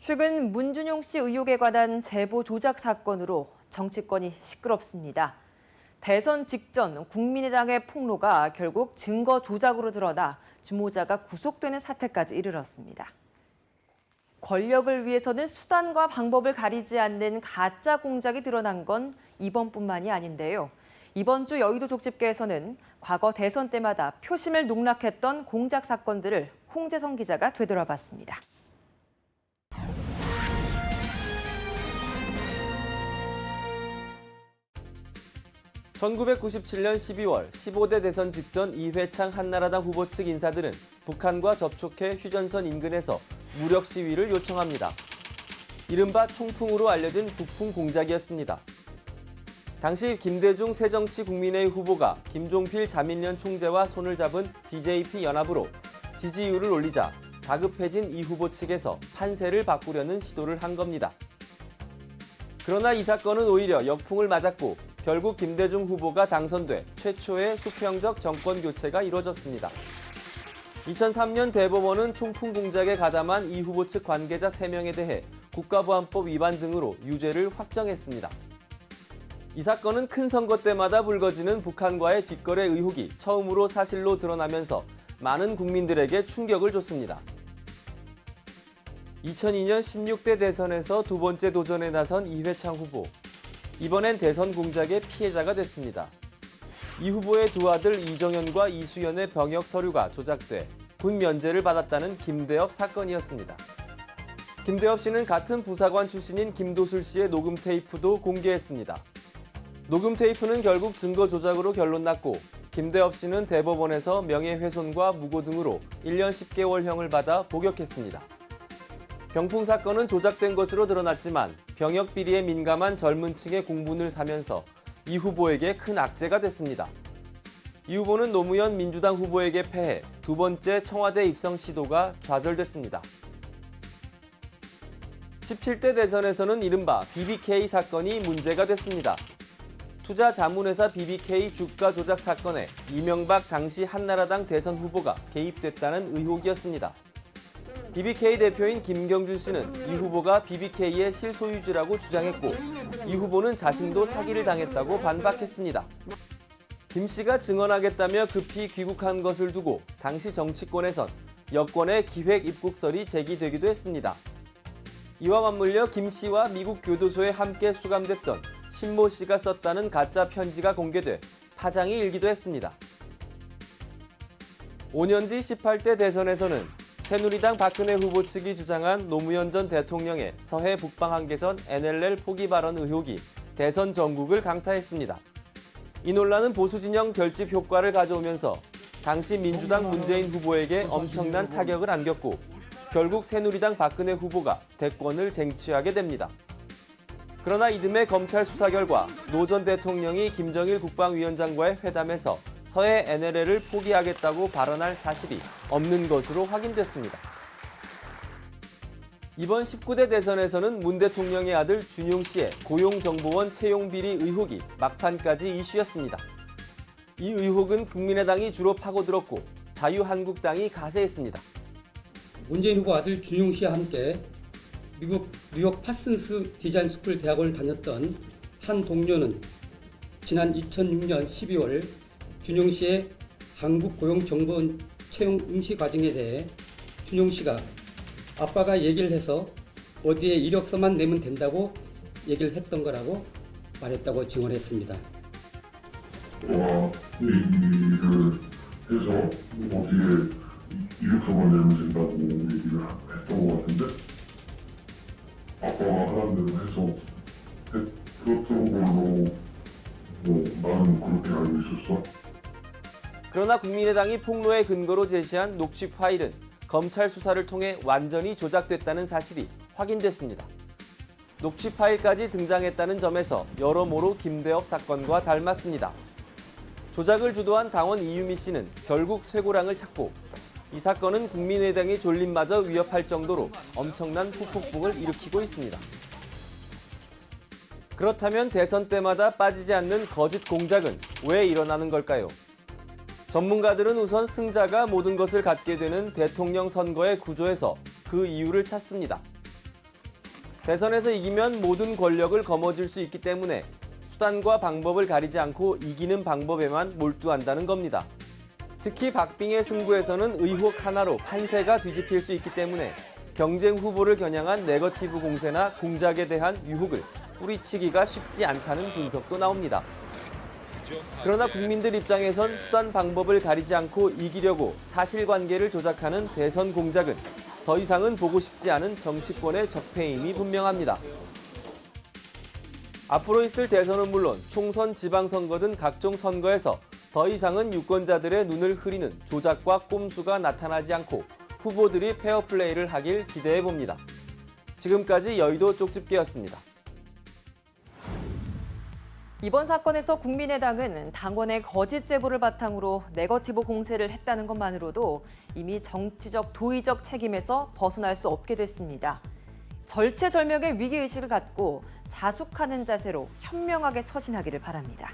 최근 문준용 씨 의혹에 관한 제보 조작 사건으로 정치권이 시끄럽습니다. 대선 직전 국민의당의 폭로가 결국 증거 조작으로 드러나 주모자가 구속되는 사태까지 이르렀습니다. 권력을 위해서는 수단과 방법을 가리지 않는 가짜 공작이 드러난 건 이번뿐만이 아닌데요. 이번 주 여의도 족집게에서는 과거 대선 때마다 표심을 농락했던 공작 사건들을 홍재성 기자가 되돌아봤습니다. 1997년 12월 15대 대선 직전 이회창 한나라당 후보 측 인사들은 북한과 접촉해 휴전선 인근에서 무력 시위를 요청합니다. 이른바 총풍으로 알려진 북풍 공작이었습니다. 당시 김대중 새정치국민회의 후보가 김종필 자민련 총재와 손을 잡은 DJP 연합으로 지지율을 올리자 다급해진 이 후보 측에서 판세를 바꾸려는 시도를 한 겁니다. 그러나 이 사건은 오히려 역풍을 맞았고 결국 김대중 후보가 당선돼 최초의 수평적 정권 교체가 이뤄졌습니다. 2003년 대법원은 총풍 공작에 가담한 이 후보 측 관계자 3명에 대해 국가보안법 위반 등으로 유죄를 확정했습니다. 이 사건은 큰 선거 때마다 불거지는 북한과의 뒷거래 의혹이 처음으로 사실로 드러나면서 많은 국민들에게 충격을 줬습니다. 2002년 16대 대선에서 두 번째 도전에 나선 이회창 후보. 이번엔 대선 공작의 피해자가 됐습니다. 이 후보의 두 아들 이정현과 이수연의 병역 서류가 조작돼 군 면제를 받았다는 김대엽 사건이었습니다. 김대엽 씨는 같은 부사관 출신인 김도술 씨의 녹음 테이프도 공개했습니다. 녹음 테이프는 결국 증거 조작으로 결론났고 김대엽 씨는 대법원에서 명예훼손과 무고 등으로 1년 10개월형을 받아 복역했습니다. 병풍 사건은 조작된 것으로 드러났지만 병역 비리에 민감한 젊은 층의 공분을 사면서 이 후보에게 큰 악재가 됐습니다. 이 후보는 노무현 민주당 후보에게 패해 두 번째 청와대 입성 시도가 좌절됐습니다. 17대 대선에서는 이른바 BBK 사건이 문제가 됐습니다. 투자 자문회사 BBK 주가 조작 사건에 이명박 당시 한나라당 대선 후보가 개입됐다는 의혹이었습니다. BBK 대표인 김경준 씨는 이 후보가 BBK의 실소유주라고 주장했고 이 후보는 자신도 사기를 당했다고 반박했습니다. 김 씨가 증언하겠다며 급히 귀국한 것을 두고 당시 정치권에선 여권의 기획 입국설이 제기되기도 했습니다. 이와 맞물려 김 씨와 미국 교도소에 함께 수감됐던 신모 씨가 썼다는 가짜 편지가 공개돼 파장이 일기도 했습니다. 5년 뒤 18대 대선에서는 새누리당 박근혜 후보 측이 주장한 노무현 전 대통령의 서해 북방 한계선 NLL 포기 발언 의혹이 대선 전국을 강타했습니다. 이 논란은 보수 진영 결집 효과를 가져오면서 당시 민주당 문재인 후보에게 엄청난 타격을 안겼고 결국 새누리당 박근혜 후보가 대권을 쟁취하게 됩니다. 그러나 이듬해 검찰 수사 결과 노 전 대통령이 김정일 국방위원장과의 회담에서 서해 NLL을 포기하겠다고 발언할 사실이 없는 것으로 확인됐습니다. 이번 19대 대선에서는 문 대통령의 아들 준용 씨의 고용정보원 채용 비리 의혹이 막판까지 이슈였습니다. 이 의혹은 국민의당이 주로 파고들었고 자유한국당이 가세했습니다. 문재인 후보 아들 준용 씨와 함께 미국 뉴욕 파슨스 디자인 스쿨 대학을 다녔던 한 동료는 지난 2006년 12월 준용 씨의 한국 고용정보원 채용 응시 과정에 대해 준용 씨가 아빠가 얘기를 해서 어디에 이력서만 내면 된다고 얘기를 했던 거라고 말했다고 증언했습니다. 얘기를 해서 어디에 이력서만 내면 된다고 얘기를 했던 것 같은데 아빠가 하라는 대로 해서 그렇던 걸로 나는 그렇게 알고 있었어. 그러나 국민의당이 폭로의 근거로 제시한 녹취 파일은 검찰 수사를 통해 완전히 조작됐다는 사실이 확인됐습니다. 녹취 파일까지 등장했다는 점에서 여러모로 김대엽 사건과 닮았습니다. 조작을 주도한 당원 이유미 씨는 결국 쇠고랑을 찾고 이 사건은 국민의당의 존립마저 위협할 정도로 엄청난 후폭풍을 일으키고 있습니다. 그렇다면 대선 때마다 빠지지 않는 거짓 공작은 왜 일어나는 걸까요? 전문가들은 우선 승자가 모든 것을 갖게 되는 대통령 선거의 구조에서 그 이유를 찾습니다. 대선에서 이기면 모든 권력을 거머쥘 수 있기 때문에 수단과 방법을 가리지 않고 이기는 방법에만 몰두한다는 겁니다. 특히 박빙의 승부에서는 의혹 하나로 판세가 뒤집힐 수 있기 때문에 경쟁 후보를 겨냥한 네거티브 공세나 공작에 대한 유혹을 뿌리치기가 쉽지 않다는 분석도 나옵니다. 그러나 국민들 입장에선 수단 방법을 가리지 않고 이기려고 사실관계를 조작하는 대선 공작은 더 이상은 보고 싶지 않은 정치권의 적폐임이 분명합니다. 앞으로 있을 대선은 물론 총선, 지방선거 등 각종 선거에서 더 이상은 유권자들의 눈을 흐리는 조작과 꼼수가 나타나지 않고 후보들이 페어플레이를 하길 기대해봅니다. 지금까지 여의도 쪽집게였습니다. 이번 사건에서 국민의당은 당원의 거짓 제보를 바탕으로 네거티브 공세를 했다는 것만으로도 이미 정치적 도의적 책임에서 벗어날 수 없게 됐습니다. 절체절명의 위기의식을 갖고 자숙하는 자세로 현명하게 처신하기를 바랍니다.